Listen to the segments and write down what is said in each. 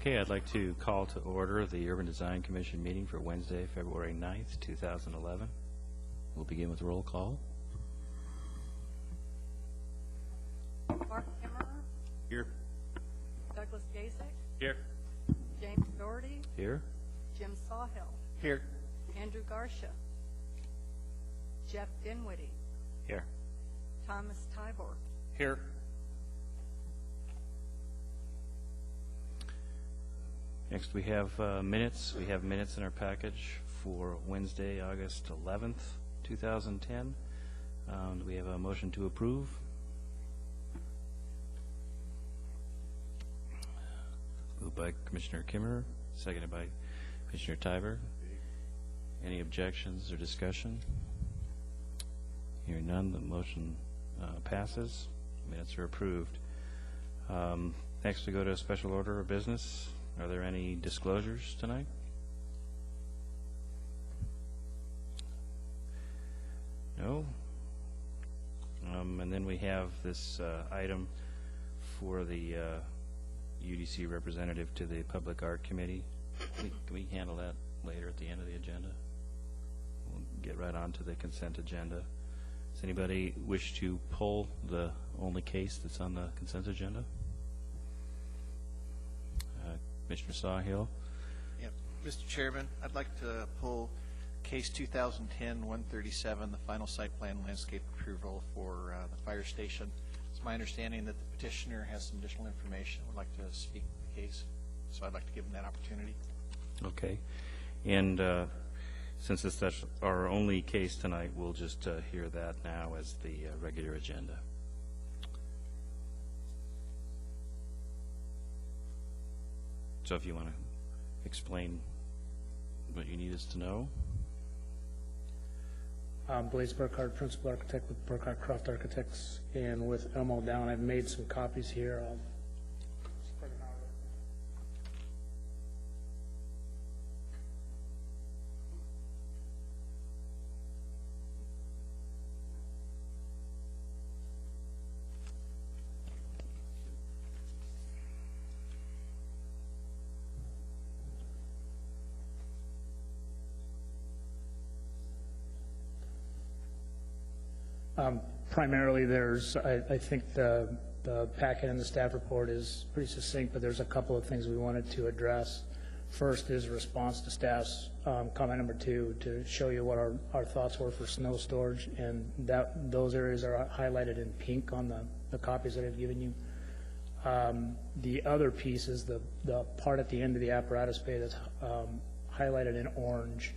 Okay, I'd like to call to order the Urban Design Commission meeting for Wednesday, February 9th, 2011. We'll begin with roll call. Mark Kimmerer. Here. Douglas Gasek. Here. James Doherty. Here. Jim Sawhill. Here. Andrew Garcia. Jeff Dinwiddie. Here. Thomas Tybor. Here. Next, we have minutes. We have minutes in our package for Wednesday, August 11th, 2010. Do we have a motion to approve? Moved by Commissioner Kimmerer, seconded by Commissioner Tybor. Any objections or discussion? Hearing none, the motion passes. Minutes are approved. Next, we go to a special order of business. Are there any disclosures tonight? No. And then we have this item for the UDC representative to the Public Art Committee. Can we handle that later at the end of the agenda? We'll get right on to the consent agenda. Does anybody wish to pull the only case that's on the consent agenda? Commissioner Sawhill. Yeah. Mr. Chairman, I'd like to pull case 2010-137, the final site plan landscape approval for the fire station. It's my understanding that the petitioner has some additional information. Would like to speak to the case, so I'd like to give him that opportunity. Okay. And since that's our only case tonight, we'll just hear that now as the regular agenda. So if you want to explain what you need us to know. Blaise Burkhardt, Principal Architect with Burkhardt Croft Architects, and with Elmo Down. I've made some copies here. I'll spread them out. Primarily, I think the packet and the staff report is pretty succinct, but there's a couple of things we wanted to address. First is a response to staff's comment number 2 to show you what our thoughts were for snow storage, and those areas are highlighted in pink on the copies that I've given you. The other piece is the part at the end of the apparatus bay that's highlighted in orange,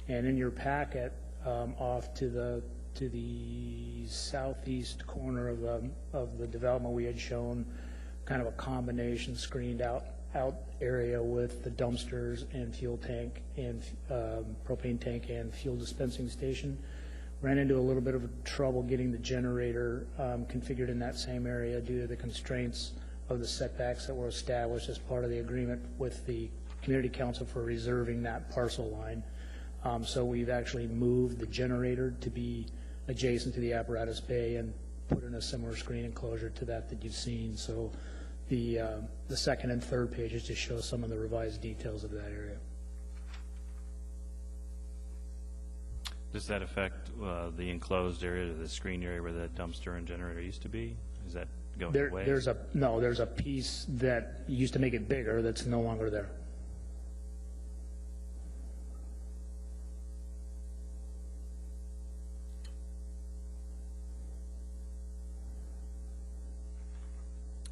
and in your packet off to the southeast corner of the development, we had shown kind of a combination screened out area with the dumpsters and fuel tank and propane tank and fuel dispensing station. Ran into a little bit of trouble getting the generator configured in that same area due to the constraints of the setbacks that were established as part of the agreement with the Community Council for reserving that parcel line. So we've actually moved the generator to be adjacent to the apparatus bay and put in a similar screen enclosure to that you've seen. So the second and third pages just show some of the revised details of that area. Does that affect the enclosed area, the screen area where the dumpster and generator used to be? Is that going away? There's a piece that used to make it bigger that's no longer there.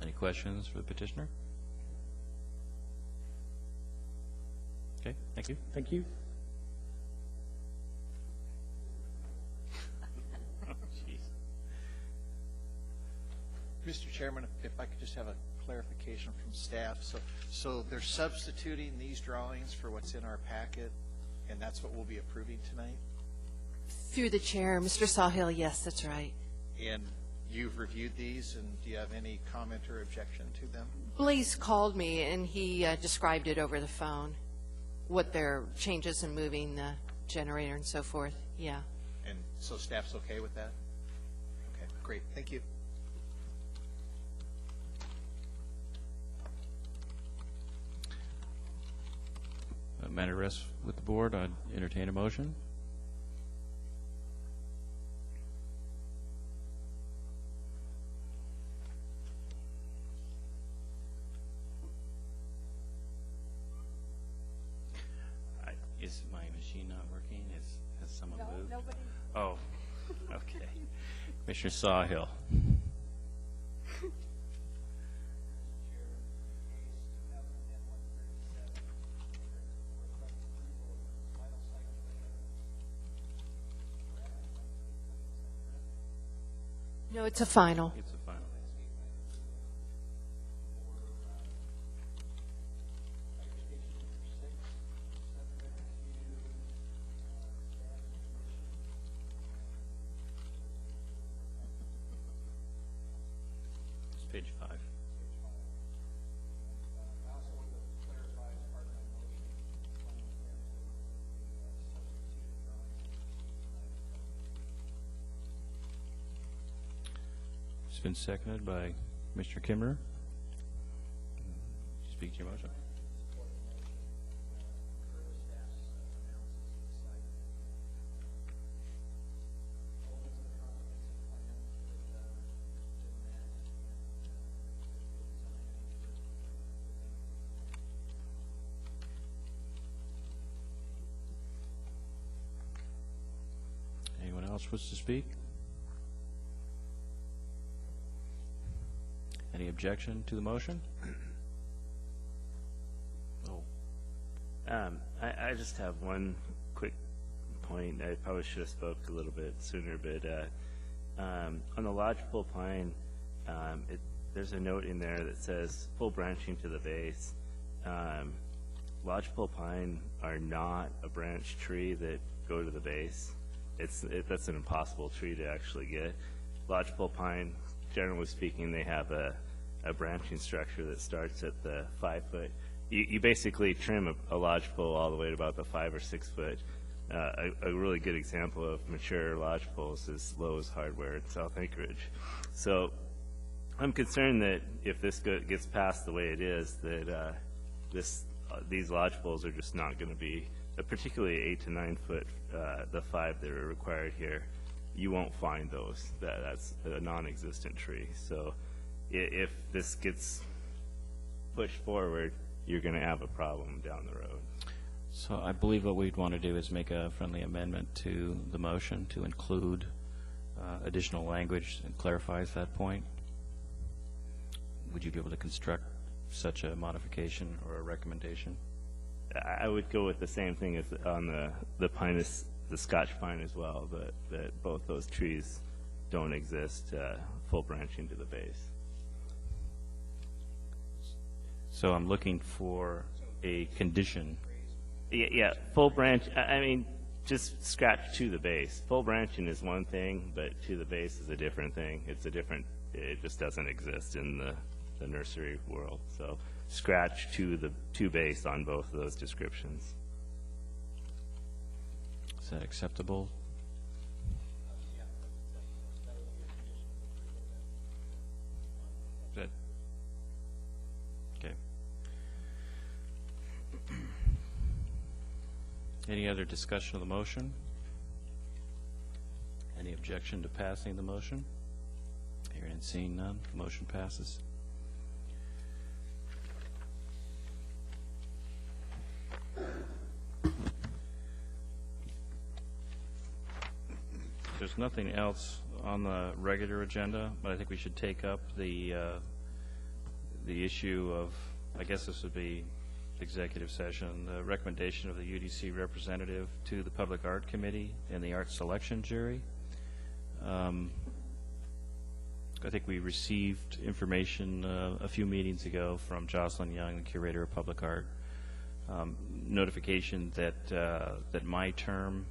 Any questions for the petitioner? Okay, thank you. Thank you. Oh, jeez. Mr. Chairman, if I could just have a clarification from staff. So they're substituting these drawings for what's in our packet, and that's what we'll be approving tonight? Through the chair, Mr. Sawhill, yes, that's right. And you've reviewed these, and do you have any comment or objection to them? Blaise called me, and he described it over the phone, what their changes in moving the generator and so forth. Yeah. And so staff's okay with that? Okay, great. Thank you. matter rests with the board, I'd entertain a motion. Is my machine not working? Has someone moved? Nobody, Oh, okay. Commissioner Sawhill. No, it's a final. It's a final. It's page 5. It's been seconded by Mr. Kimmerer. Speak to your motion. Anyone else wish to speak? Any objection to the motion? Oh, I just have one quick point. I probably should have spoke a little bit sooner, but on the lodgepole pine, there's a note in there that says full branching to the base. Lodgepole pine are not a branch tree that go to the base. That's an impossible tree to actually get. Lodgepole pine, generally speaking, they have a branching structure that starts at the 5 foot. You basically trim a lodgepole all the way to about the 5 or 6 foot. A really good example of mature lodgepoles is Lowe's Hardware in South Anchorage. So I'm concerned that if this gets passed the way it is, that these lodgepoles are just not going to be, particularly 8 to 9 foot, the 5 that are required here. You won't find those. That's a non-existent tree. So if this gets pushed forward, you're going to have a problem down the road. so I believe what we'd want to do is make a friendly amendment to the motion to include additional language that clarifies that point. Would you be able to construct such a modification or a recommendation? I would go with the same thing as on the pinus, the Scotch pine as well, that both those trees don't exist full branching to the base. So I'm looking for a condition. Yeah, full branch, I mean, just scratch to the base. Full branching is one thing, but to the base is a different thing. It just doesn't exist in the nursery world. So scratch to base on both of those descriptions. Is that acceptable? Is that okay? Any other discussion of the motion? Any objection to passing the motion? Hearing and seeing none, the motion passes. There's nothing else on the regular agenda, but I think we should take up the issue of, I guess this would be executive session, the recommendation of the UDC representative to the Public Art Committee and the Art Selection Jury. I think we received information a few meetings ago from Jocelyn Young, the Curator of Public Art, notification that my term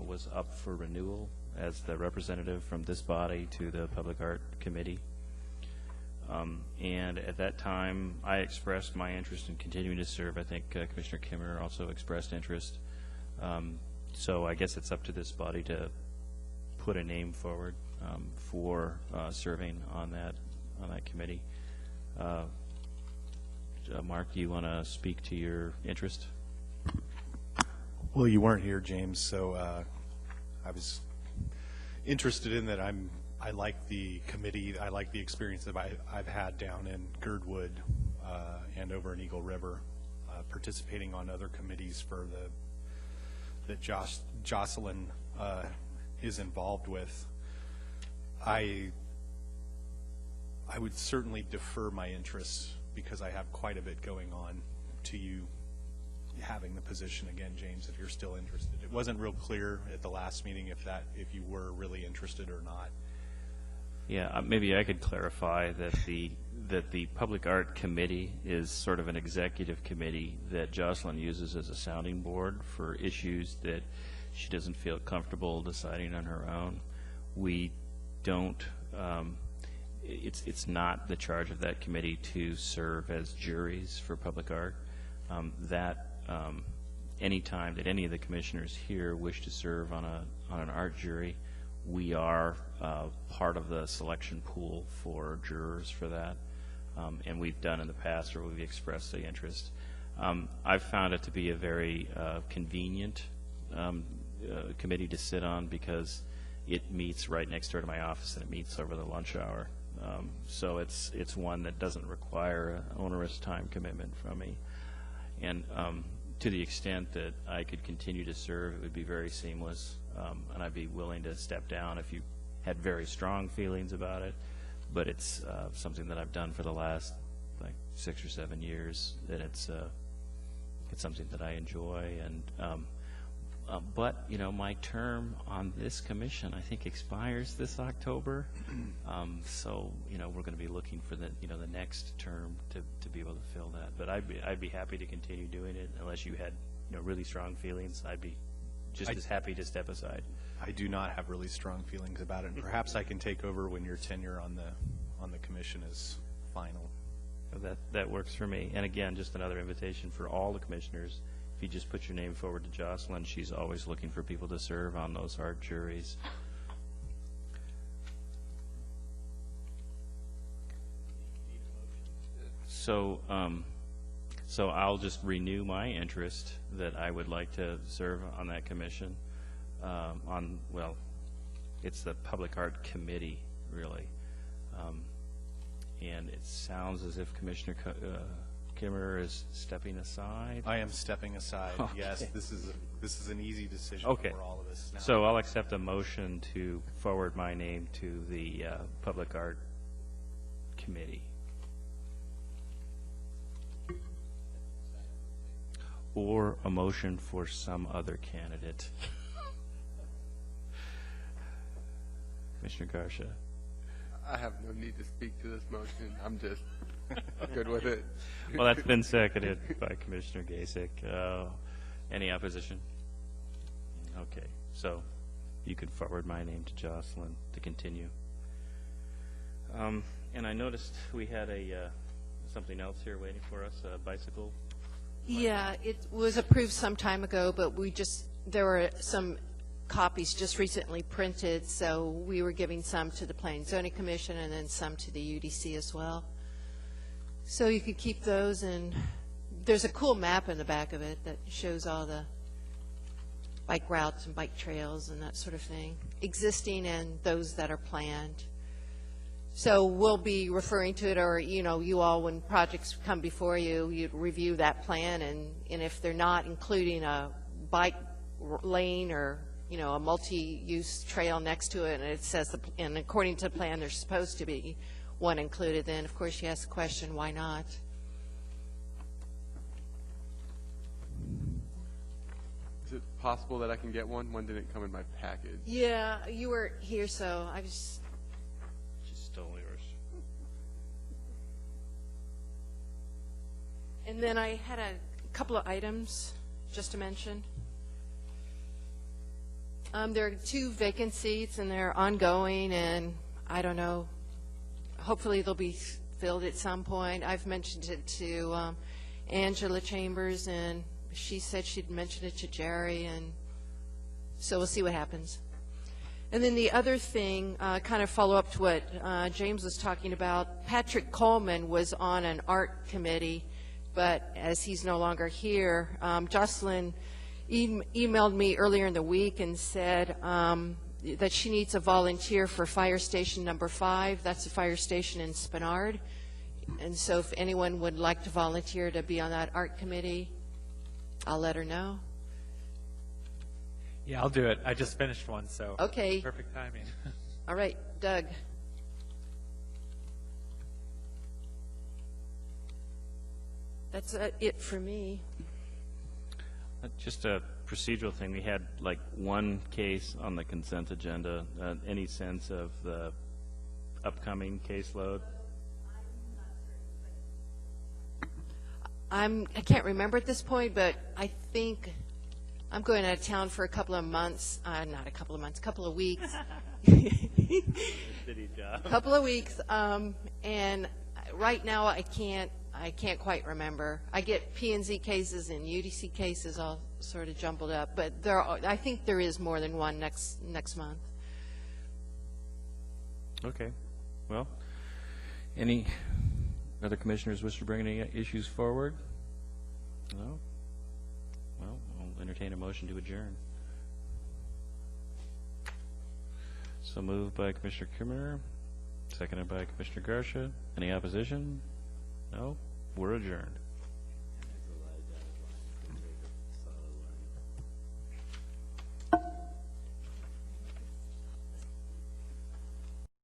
was up for renewal as the representative from this body to the Public Art Committee. And at that time, I expressed my interest in continuing to serve. I think Commissioner Kimmerer also expressed interest. So I guess it's up to this body to put a name forward for serving on that committee. Mark, do you want to speak to your interest? Well, you weren't here, James, so I was interested in that. I like the committee. I like the experience that I've had down in Girdwood and over in Eagle River, participating on other committees for that Jocelyn is involved with. I would certainly defer my interests, because I have quite a bit going on, to you having the position again, James, if you're still interested. It wasn't real clear at the last meeting if you were really interested or not. Yeah, maybe I could clarify that the Public Art Committee is sort of an executive committee that Jocelyn uses as a sounding board for issues that she doesn't feel comfortable deciding on her own. We don't, it's not the charge of that committee to serve as juries for public art. Any time that any of the commissioners here wish to serve on an art jury, we are part of the selection pool for jurors for that, and we've done in the past, or we've expressed the interest. I've found it to be a very convenient committee to sit on, because it meets right next door to my office, and it meets over the lunch hour. So it's one that doesn't require an onerous time commitment from me. And to the extent that I could continue to serve, it would be very seamless, and I'd be willing to step down if you had very strong feelings about it. But it's something that I've done for the last 6 or 7 years, that it's something that I enjoy. And but my term on this commission, I think, expires this October. So we're going to be looking for the next term to be able to fill that. But I'd be happy to continue doing it, unless you had really strong feelings. I'd be just as happy to step aside. I do not have really strong feelings about it, and perhaps I can take over when your tenure on the commission is final. So that works for me. And again, just another invitation for all the commissioners. If you just put your name forward to Jocelyn, she's always looking for people to serve on those art juries. So I'll just renew my interest that I would like to serve on that commission. It's the Public Art Committee, really. And it sounds as if Commissioner Kimmerer is stepping aside. I am stepping aside. Okay. Yes, this is an easy decision Okay. for all of us now. So I'll accept a motion to forward my name to the Public Art Committee. Or a motion for some other candidate. Commissioner Garsha. I have no need to speak to this motion. I'm just good with it. Well, that's been seconded by Commissioner Gasek. Any opposition? Okay, so you can forward my name to Jocelyn to continue. And I noticed we had something else here waiting for us, a bicycle. Yeah, it was approved some time ago, but there were some copies just recently printed, so we were giving some to the Planning and Zoning Commission and then some to the UDC as well. So you could keep those, and there's a cool map in the back of it that shows all the bike routes and bike trails and that sort of thing, existing and those that are planned. So we'll be referring to it, or, you all, when projects come before you, you'd review that plan, and if they're not including a bike lane or, a multi-use trail next to it, and it says, and according to the plan, there's supposed to be one included, then, of course, you ask the question, why not? Is it possible that I can get one? One didn't come in my package. Yeah, you were here, so I was... She stole yours. And then I had a couple of items just to mention. There are 2 vacant seats, and they're ongoing, and I don't know, hopefully they'll be filled at some point. I've mentioned it to Angela Chambers, and she said she'd mention it to Jerry, and so we'll see what happens. And then the other thing, kind of follow up to what James was talking about, Patrick Coleman was on an art committee, but as he's no longer here, Jocelyn emailed me earlier in the week and said that she needs a volunteer for Fire Station number 5. That's the fire station in Spenard. And so if anyone would like to volunteer to be on that art committee, I'll let her know. Yeah, I'll do it. I just finished one, so Okay. perfect timing. All right, Doug. That's it for me. Just a procedural thing. We had like one case on the consent agenda. Any sense of the upcoming caseload? I can't remember at this point, but I think I'm going out of town for a couple of months. Not a couple of months, a couple of weeks. City job. Couple of weeks. And right now I can't quite remember. I get P&Z cases and UDC cases all sort of jumbled up, but I think there is more than one next month. Okay. Well, any other commissioners wish to bring any issues forward? No? Well, I'll entertain a motion to adjourn. So moved by Commissioner Kimmerer, seconded by Commissioner Garcia. Any opposition? No? We're adjourned.